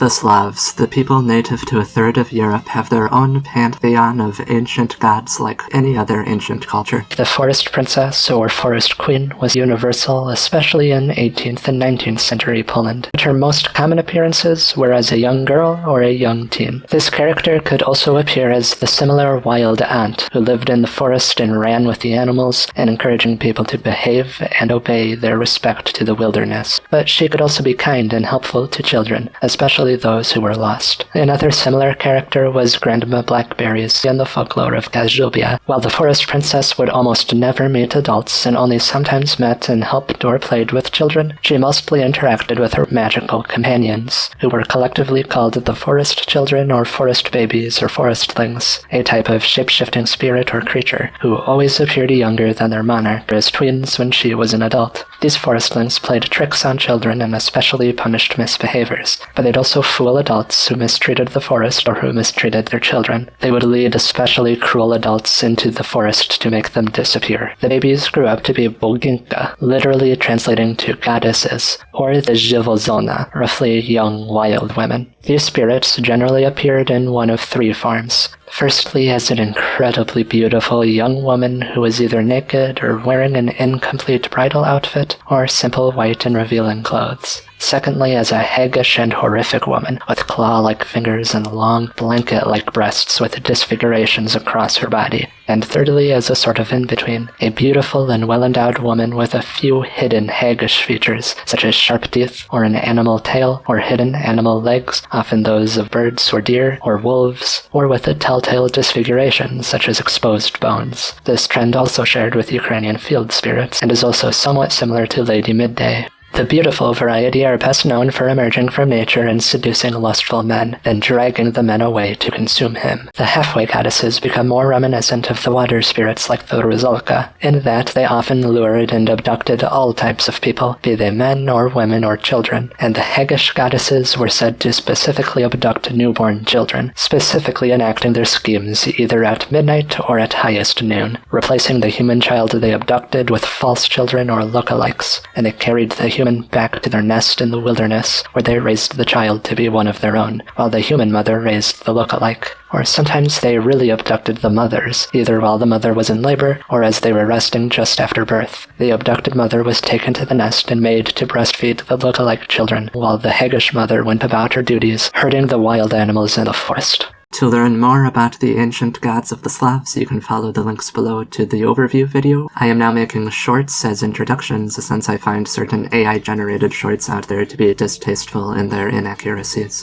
The Slavs, the people native to a third of Europe, have their own pantheon of ancient gods like any other ancient culture. The forest princess, or forest queen, was universal, especially in 18th and 19th century Poland, but her most common appearances were as a young girl or a young teen. This character could also appear as the similar wild aunt who lived in the forest and ran with the animals and encouraging people to behave and obey their respect to the wilderness. But she could also be kind and helpful to children, especially those who were lost. Another similar character was Grandma Blackberries in the folklore of Kazubia. While the forest princess would almost never meet adults and only sometimes met and helped or played with children, she mostly interacted with her magical companions, who were collectively called the forest children or forest babies or forestlings, a type of shape-shifting spirit or creature who always appeared younger than their monarch as twins when she was an adult. These forestlings played tricks on children and especially punished misbehaviors, but they'd also fool adults who mistreated the forest or who mistreated their children. They would lead especially cruel adults into the forest to make them disappear. The babies grew up to be boginka, literally translating to goddesses, or the Dziwożona, roughly young wild women. These spirits generally appeared in one of three forms. Firstly, as an incredibly beautiful young woman who was either naked or wearing an incomplete bridal outfit, or simple white and revealing clothes. Secondly, as a haggish and horrific woman, with claw-like fingers and long, blanket-like breasts with disfigurations across her body. And thirdly, as a sort of in-between, a beautiful and well-endowed woman with a few hidden haggish features, such as sharp teeth, or an animal tail, or hidden animal legs, often those of birds or deer, or wolves, or with a telltale disfiguration, such as exposed bones. This trend also shared with Ukrainian field spirits, and is also somewhat similar to Lady Midday. The beautiful variety are best known for emerging from nature and seducing lustful men, then dragging the men away to consume him. The halfway goddesses become more reminiscent of the water spirits like the Ruzalka, in that they often lured and abducted all types of people, be they men or women or children, and the haggish goddesses were said to specifically abduct newborn children, specifically enacting their schemes either at midnight or at highest noon, replacing the human child they abducted with false children or lookalikes, and they carried the human back to their nest in the wilderness, where they raised the child to be one of their own, while the human mother raised the lookalike. Or sometimes they really abducted the mothers, either while the mother was in labor or as they were resting just after birth. The abducted mother was taken to the nest and made to breastfeed the lookalike children, while the haggish mother went about her duties, herding the wild animals in the forest. To learn more about the ancient gods of the Slavs, you can follow the links below to the overview video. I am now making shorts as introductions since I find certain AI-generated shorts out there to be distasteful in their inaccuracies.